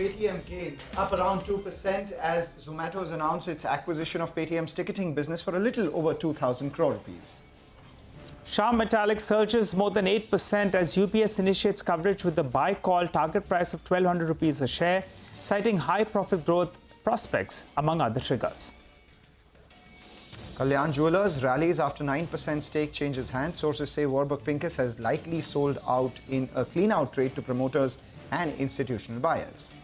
Paytm gains up around 2% as Zomato has announced its acquisition of Paytm's ticketing business for a little over 2,000 crore rupees. Shyam Metalics surges more than 8% as UPS initiates coverage with the buy call, target price of 1,200 rupees a share, citing high profit growth prospects, among other triggers. Kalyan Jewellers rallies after 9% stake changes hands. Sources say Warburg Pincus has likely sold out in a clean-out trade to promoters and institutional buyers.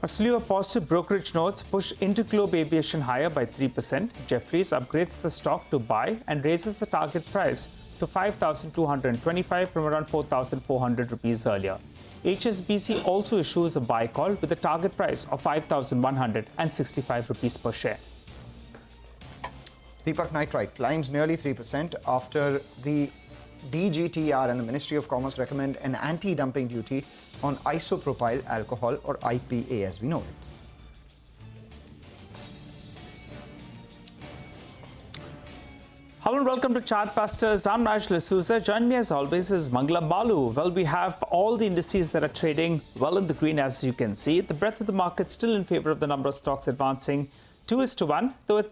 A slew of positive brokerage notes push Interglobe Aviation higher by 3%. Jefferies upgrades the stock to buy and raises the target price to 5,225 from around 4,400 rupees earlier. HSBC also issues a buy call with a target price of 5,165 rupees per share. Deepak Nitrite climbs nearly 3% after the DGTR and the Ministry of Commerce recommend an anti-dumping duty on isopropyl alcohol, or IPA as we know it. Hello and welcome to Chartbusters. I'm Nigel D'Souza. Join me as always is Mangalam Balu. Well, we have all the indices that are trading well in the green, as you can see. The breadth of the market still in favor of the number of stocks advancing 2:1, though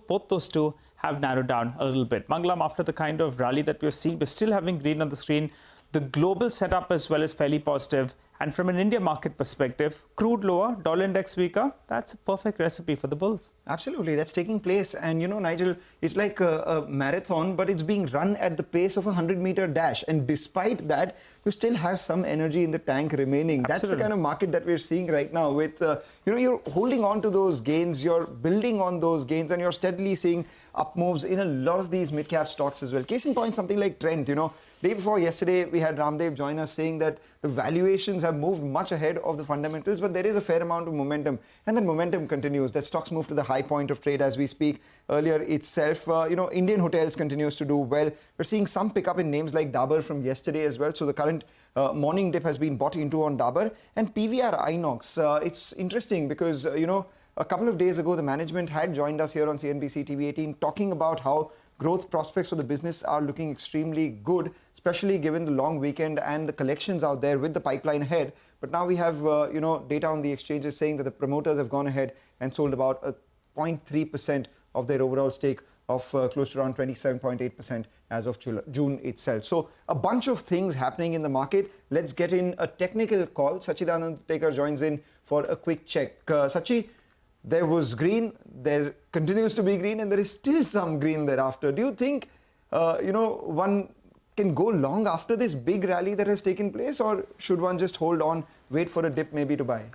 both those two have narrowed down a little bit. Mangalam, after the kind of rally that we're seeing, we're still having green on the screen. The global setup as well is fairly positive. And from an India market perspective, crude lower, dollar index weaker, that's a perfect recipe for the bulls. Absolutely, that's taking place. And you know, Nigel, it's like a marathon, but it's being run at the pace of a 100-meter dash. And despite that, you still have some energy in the tank remaining. Absolutely. That's the kind of market that we're seeing right now with, you're holding on to those gains, you're building on those gains, and you're steadily seeing up moves in a lot of these mid-cap stocks as well. Case in point, something like Trent, day before yesterday, we had Ramdev join us saying that the valuations have moved much ahead of the fundamentals, but there is a fair amount of momentum, and that momentum continues. That stocks move to the high point of trade as we speak. Earlier itself, Indian hotels continues to do well. We're seeing some pickup in names like Dabur from yesterday as well. So the current morning dip has been bought into on Dabur. And PVR Inox, it's interesting because, a couple of days ago, the management had joined us here on CNBC-TV18 talking about how growth prospects for the business are looking extremely good, especially given the long weekend and the collections out there with the pipeline ahead. But now we have, data on the exchanges saying that the promoters have gone ahead and sold about 0.3% of their overall stake of close to around 27.8% as of June itself. So a bunch of things happening in the market. Let's get in a technical call. Sachidanand Tekar joins in for a quick check. Sachi, there was green, there continues to be green, and there is still some green thereafter. Do you think, one can go long after this big rally that has taken place, or should one just hold on, wait for a dip maybe to buy?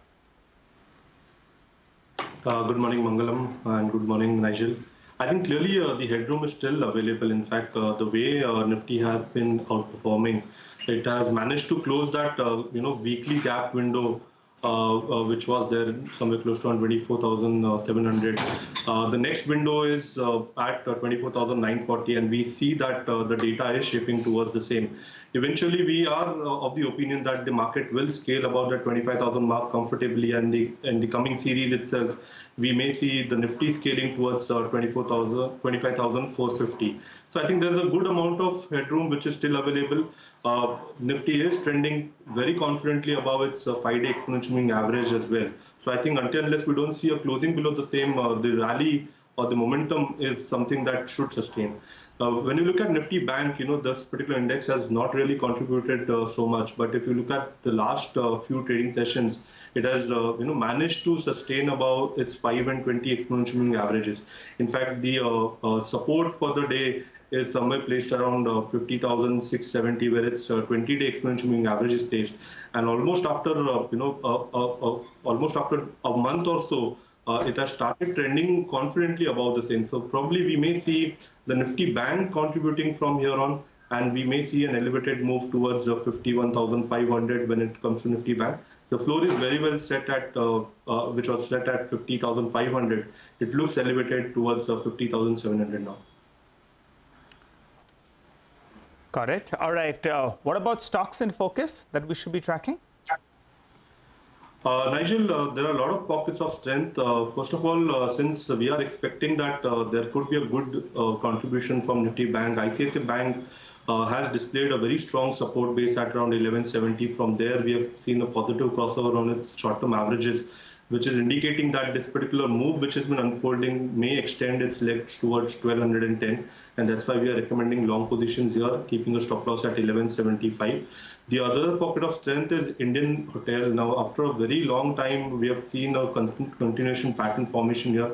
Good morning, Mangalam, and good morning, Nigel. I think clearly the headroom is still available. In fact, the way Nifty has been outperforming, it has managed to close that, weekly gap window which was there somewhere close to 24,700. The next window is at 24,940, and we see that the data is shaping towards the same. Eventually, we are of the opinion that the market will scale above the 25,000 mark comfortably, and in the coming series itself, we may see the Nifty scaling towards 25,450. So I think there's a good amount of headroom which is still available. Nifty is trending very confidently above its 5-day exponential moving average as well. So I think unless we don't see a closing below the same, the rally or the momentum is something that should sustain. When you look at Nifty Bank, this particular index has not really contributed so much. But if you look at the last few trading sessions, it has managed to sustain above its 5 and 20 exponential moving averages. In fact, the support for the day is somewhere placed around 50,670, where its 20-day exponential moving average is placed. And almost after almost after a month or so, it has started trending confidently above the same. So probably we may see the Nifty Bank contributing from here on, and we may see an elevated move towards 51,500 when it comes to Nifty Bank. The floor is very well set at, which was set at 50,500. It looks elevated towards 50,700 now. Got it. All right. What about stocks in focus that we should be tracking? Nigel, there are a lot of pockets of strength. First of all, since we are expecting that there could be a good contribution from Nifty Bank, ICICI Bank has displayed a very strong support base at around 1170. From there, we have seen a positive crossover on its short-term averages, which is indicating that this particular move which has been unfolding may extend its legs towards 1210, and that's why we are recommending long positions here, keeping a stop loss at 1175. The other pocket of strength is Indian Hotel. Now, after a very long time, we have seen a continuation pattern formation here.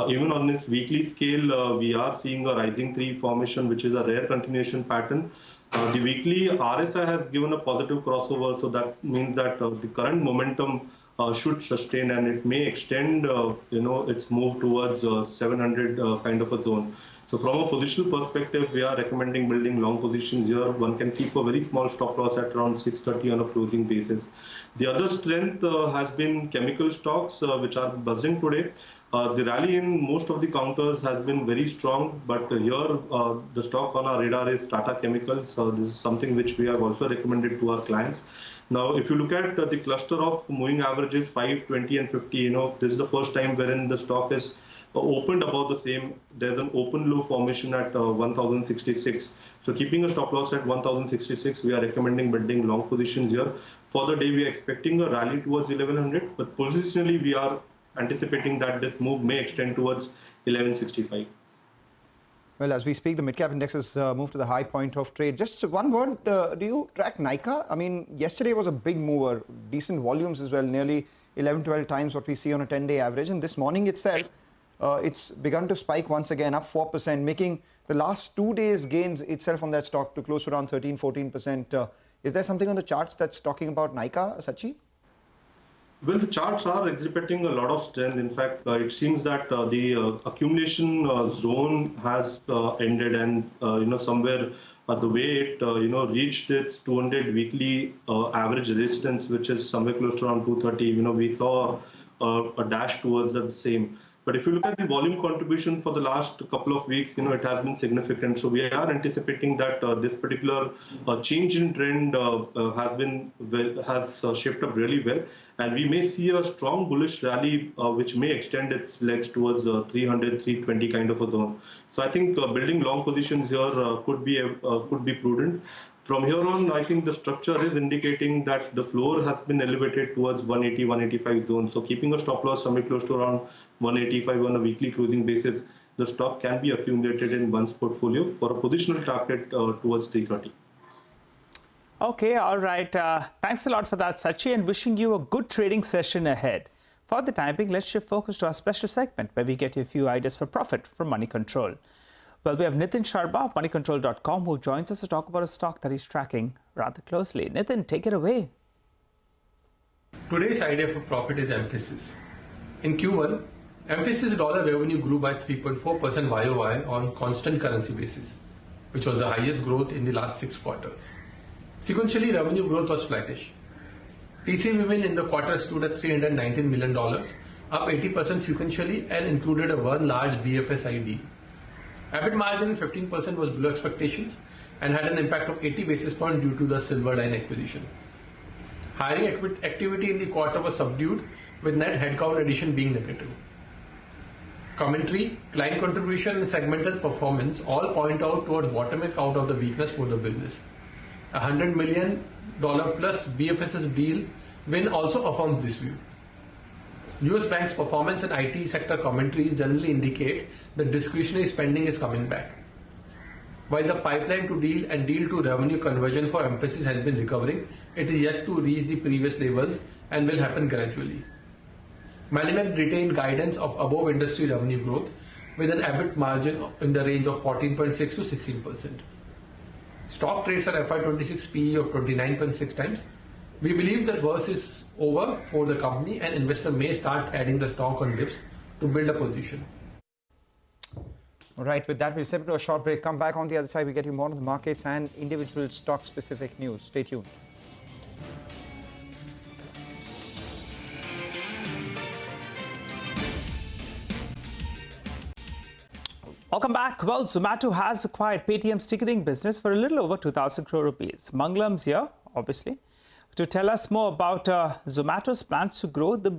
Even on its weekly scale, we are seeing a rising 3 formation, which is a rare continuation pattern. The weekly RSI has given a positive crossover, so that means that the current momentum should sustain, and it may extend, its move towards 700 kind of a zone. So from a positional perspective, we are recommending building long positions here. One can keep a very small stop loss at around 630 on a closing basis. The other strength has been chemical stocks, which are buzzing today. The rally in most of the counters has been very strong, but here the stock on our radar is Tata Chemicals. This is something which we have also recommended to our clients. Now, if you look at the cluster of moving averages 5, 20 and 50, this is the first time wherein the stock is opened about the same. There's an open low formation at 1066. So keeping a stop loss at 1066, we are recommending building long positions here. For the day, we are expecting a rally towards 1100, but positionally we are anticipating that this move may extend towards 1165. Well, as we speak, the mid-cap indexes moved to the high point of trade. Just one word, do you track Nykaa? I mean, yesterday was a big mover, decent volumes as well, nearly 11, 12 times what we see on a 10-day average. And this morning itself, it's begun to spike once again, up 4%, making the last 2 days gains itself on that stock to close to around 13, 14%. Is there something on the charts that's talking about Nykaa, Sachi? Well, the charts are exhibiting a lot of strength. In fact, it seems that the accumulation zone has ended, and somewhere the way it reached its 200 weekly average resistance, which is somewhere close to around 230. We saw a dash towards the same. But if you look at the volume contribution for the last couple of weeks, it has been significant. So we are anticipating that this particular change in trend has shaped up really well, and we may see a strong bullish rally which may extend its legs towards 300, 320 kind of a zone. So I think building long positions here could be prudent. From here on, I think the structure is indicating that the floor has been elevated towards 180, 185 zone. So keeping a stop loss somewhere close to around 185 on a weekly closing basis, the stock can be accumulated in one's portfolio for a positional target towards 330. Okay, all right. Thanks a lot for that, Sachi, and wishing you a good trading session ahead. For the time being, let's shift focus to our special segment where we get you a few ideas for profit from Money Control. Well, we have Nitin Sharma of moneycontrol.com who joins us to talk about a stock that he's tracking rather closely. Nitin, take it away. Today's idea for profit is Mphasis. In Q1, Mphasis dollar revenue grew by 3.4% YOY on constant currency basis, which was the highest growth in the last 6 quarters. Sequentially, revenue growth was flattish. TCV win in the quarter stood at $319 million, up 80% sequentially, and included one large BFSI deal. EBIT margin 15% was below expectations and had an impact of 80 basis points due to the Silverline acquisition. Hiring activity in the quarter was subdued, with net headcount addition being negative. Commentary, client contribution, and segmental performance all point out towards bottoming out of the weakness for the business. A $100 million plus BFSS deal win also affirms this view. US banks' performance and IT sector commentaries generally indicate that discretionary spending is coming back. While the pipeline to deal and deal to revenue conversion for Mphasis has been recovering, it is yet to reach the previous levels and will happen gradually. Management retained guidance of above industry revenue growth with an EBIT margin in the range of 14.6 to 16%. Stock trades at FY26 PE of 29.6 times. We believe that worst is over for the company and investor may start adding the stock on dips to build a position. All right, with that, we'll step into a short break. Come back on the other side. We get you more on the markets and individual stock-specific news. Stay tuned. Welcome back. Well, Zomato has acquired Paytm's ticketing business for a little over 2,000 crore rupees. Mangalam's here, obviously, to tell us more about Zomato's plans to grow the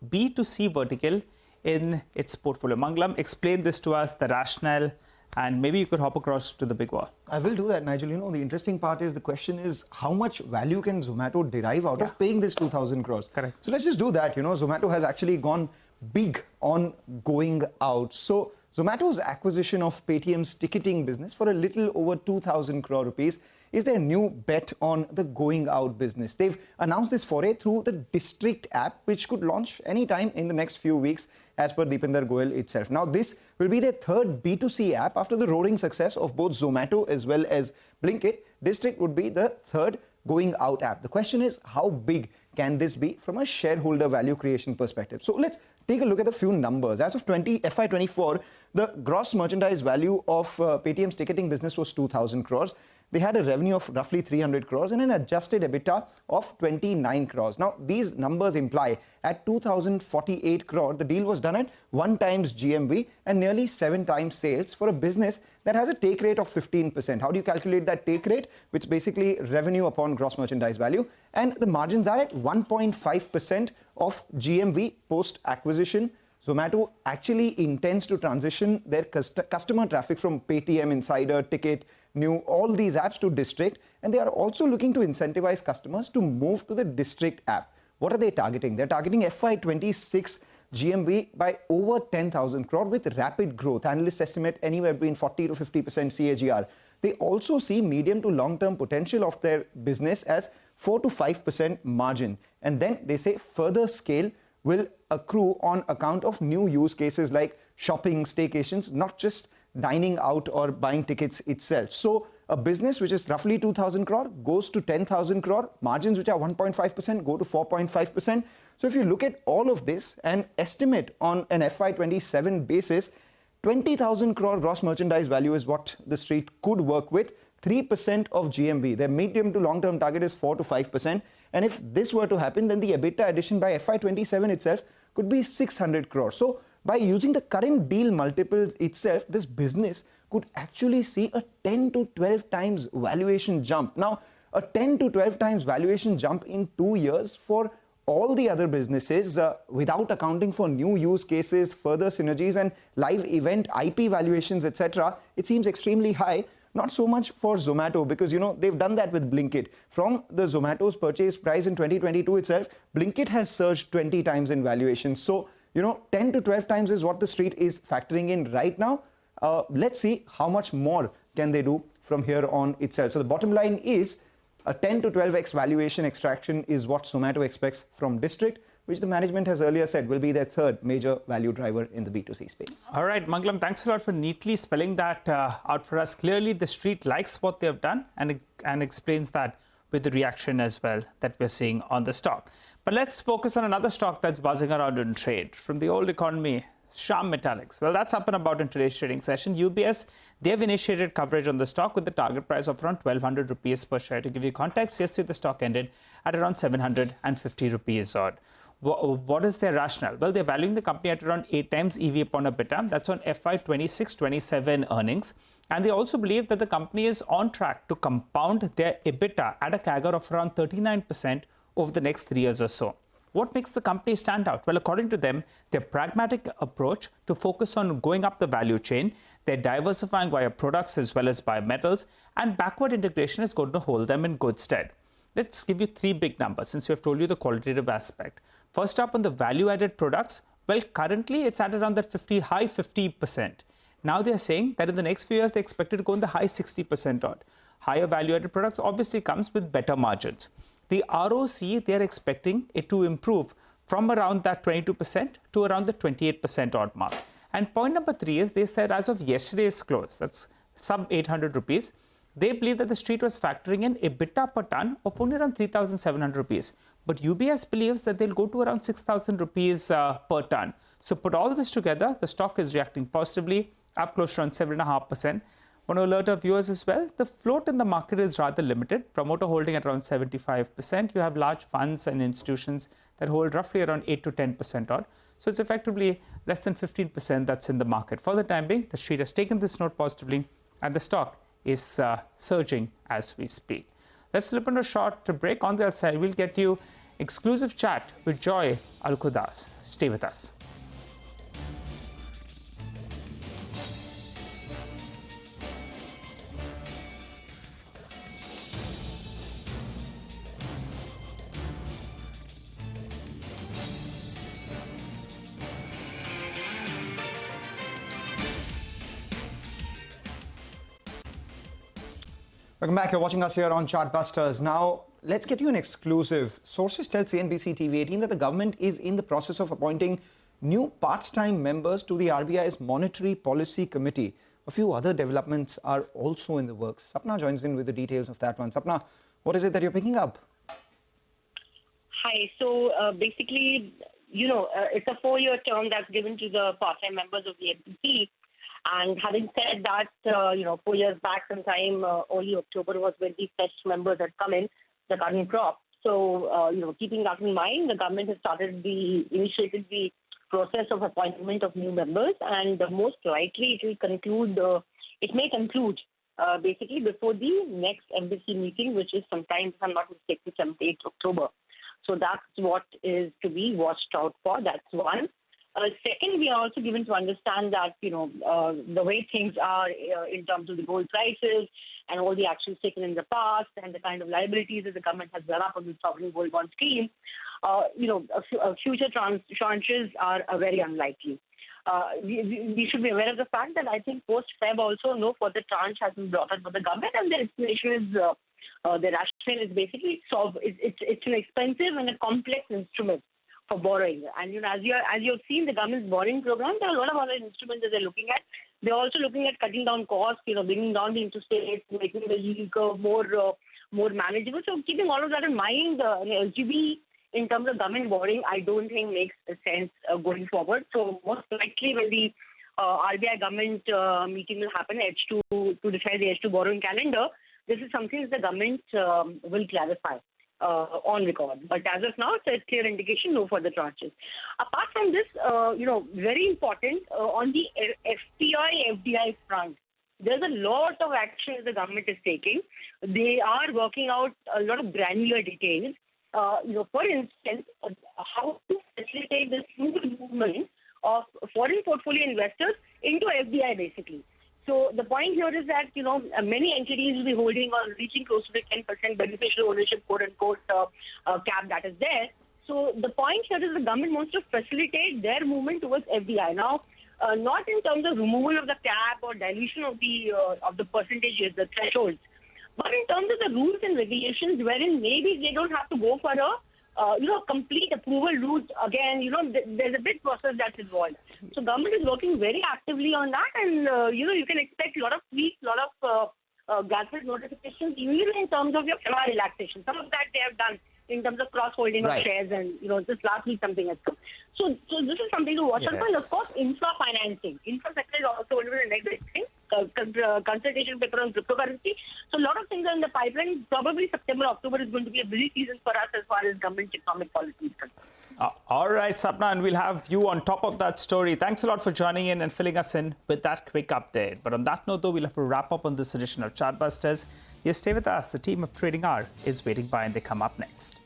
B2C vertical in its portfolio. Mangalam, explain this to us, the rationale and maybe you could hop across to the big wall. I will do that, Nigel. You know, the interesting part is the question is how much value can Zomato derive out of paying this 2,000 crores? Correct. So let's just do that. You know, Zomato has actually gone big on going out. So Zomato's acquisition of Paytm's ticketing business for a little over 2,000 crore rupees is their new bet on the going out business. They've announced this foray through the District app, which could launch anytime in the next few weeks, as per Deepinder Goyal itself. Now, this will be their third B2C app after the roaring success of both Zomato as well as Blinkit. District would be the third going out app. The question is, how big can this be from a shareholder value creation perspective? So let's take a look at the few numbers. As of FY24, the gross merchandise value of Paytm's ticketing business was 2,000 crores. They had a revenue of roughly 300 crores and an adjusted EBITDA of 29 crores. Now, these numbers imply at 2,048 crore, the deal was done at 1 times GMV and nearly 7 times sales for a business that has a take rate of 15%. How do you calculate that take rate? Which basically revenue upon gross merchandise value. And the margins are at 1.5% of GMV post-acquisition. Zomato actually intends to transition their customer traffic from Paytm, Insider, Ticket, New, all these apps to District, and they are also looking to incentivize customers to move to the District app. What are they targeting? They're targeting FY26 GMV by over 10,000 crore with rapid growth. Analysts estimate anywhere between 40 to 50% CAGR. They also see medium to long-term potential of their business as 4 to 5% margin. And then they say further scale will accrue on account of new use cases like shopping, staycations, not just dining out or buying tickets itself. So a business which is roughly 2,000 crore goes to 10,000 crore, margins which are 1.5% go to 4.5%. So if you look at all of this and estimate on an FY27 basis, 20,000 crore gross merchandise value is what the street could work with. 3% of GMV. Their medium to long-term target is 4 to 5%. And if this were to happen, then the EBITDA addition by FY27 itself could be 600 crores. So by using the current deal multiples itself, this business could actually see a 10 to 12 times valuation jump. Now, a 10 to 12 times valuation jump in 2 years for all the other businesses without accounting for new use cases, further synergies and live event IP valuations, etc. It seems extremely high. Not so much for Zomato because, you know, they've done that with Blinkit. From the Zomato's purchase price in 2022 itself, Blinkit has surged 20 times in valuation. So, you know, 10 to 12 times is what the street is factoring in right now. Let's see how much more can they do from here on itself. So the bottom line is a 10 to 12x valuation extraction is what Zomato expects from District, which the management has earlier said will be their third major value driver in the B2C space. All right, Mangalam, thanks a lot for neatly spelling that out for us. Clearly, the street likes what they have done and explains that with the reaction as well that we're seeing on the stock. But let's focus on another stock that's buzzing around in trade. From the old economy, Shyam Metalics. Well, that's up and about in today's trading session. UBS, they've initiated coverage on the stock with the target price of around 1,200 rupees per share. To give you context, yesterday the stock ended at around 750 rupees odd. What is their rationale? Well, they're valuing the company at around 8 times EV upon EBITDA. That's on FY26-27 earnings. And they also believe that the company is on track to compound their EBITDA at a CAGR of around 39% over the next 3 years or so. What makes the company stand out? Well, according to them, their pragmatic approach to focus on going up the value chain, they're diversifying via products as well as by metals, and backward integration is going to hold them in good stead. Let's give you 3 big numbers since we have told you the qualitative aspect. First up on the value-added products, well, currently it's at around that high 50%. Now they're saying that in the next few years, they expect it to go in the high 60% odd. Higher value-added products obviously comes with better margins. The ROC, they're expecting it to improve from around that 22% to around the 28% odd mark. And point number 3 is they said as of yesterday's close, that's sub 800 rupees, they believe that the street was factoring in EBITDA per ton of only around 3,700 rupees. But UBS believes that they'll go to around 6,000 rupees per ton. So put all this together, the stock is reacting positively, up close to around 7.5%. Want to alert our viewers as well, the float in the market is rather limited. Promoter holding at around 75%. You have large funds and institutions that hold roughly around 8 to 10% odd. So it's effectively less than 15% that's in the market. For the time being, the street has taken this note positively and the stock is surging as we speak. Let's slip on a short break. On the other side, we'll get you exclusive chat with Joy Alkudas. Stay with us. Welcome back. You're watching us here on Chartbusters. Now, let's get you an exclusive. Sources tell CNBC-TV18 that the government is in the process of appointing new part-time members to the RBI's Monetary Policy Committee. A few other developments are also in the works. Sapna joins in with the details of that one. Sapna, what is it that you're picking up? Hi. So basically, it's a 4-year term that's given to the part-time members of the FPC. And having said that, 4 years back sometime, early October was when the fresh members had come in, the current crop. So, keeping that in mind, the government has initiated the process of appointment of new members, and most likely it may conclude basically before the next embassy meeting, which is sometime, if I'm not mistaken, 7th October. So that's what is to be watched out for. That's one. Second, we are also given to understand that, the way things are in terms of the gold prices and all the actions taken in the past and the kind of liabilities that the government has done up on the sovereign gold bond scheme, future tranches are very unlikely. We should be aware of the fact that I think post-Feb also no further tranche has been brought up by the government, and the explanation is the rationale is basically it's an expensive and a complex instrument for borrowing. And as you have seen the government's borrowing program, there are a lot of other instruments that they're looking at. They're also looking at cutting down costs, bringing down the interest rates, making the yield curve more manageable. So keeping all of that in mind, LGB in terms of government borrowing, I don't think makes sense going forward. So most likely when the RBI government meeting will happen, H2 to decide the H2 borrowing calendar, this is something that the government will clarify on record. But as of now, it's a clear indication, no further tranches. Apart from this, very important, on the FPI-FDI front, there's a lot of action the government is taking. They are working out a lot of granular details. For instance, how to facilitate the smooth movement of foreign portfolio investors into FDI, basically. So the point here is that, many entities will be holding or reaching close to the 10% beneficial ownership, quote-unquote, cap that is there. So the point here is the government wants to facilitate their movement towards FDI. Now, not in terms of removal of the cap or dilution of the percentages, the thresholds, but in terms of the rules and regulations wherein maybe they don't have to go for a complete approval route. Again, there's a big process that's involved. So government is working very actively on that, and, you can expect a lot of tweaks, a lot of gazette notifications, even in terms of your MR relaxation. Some of that they have done in terms of cross-holding of shares, and, just last week something has come. So this is something to watch out for. And of course, infra financing. Infrastructure is also one of the next big thing. Consultation paper on cryptocurrency. So a lot of things are in the pipeline. Probably September, October is going to be a busy season for us as far as government economic policy is concerned. All right, Sapna, and we'll have you on top of that story. Thanks a lot for joining in and filling us in with that quick update. But on that note, though, we'll have to wrap up on this edition of Chartbusters. You stay with us. The team of Trading Hour is waiting by, and they come up next.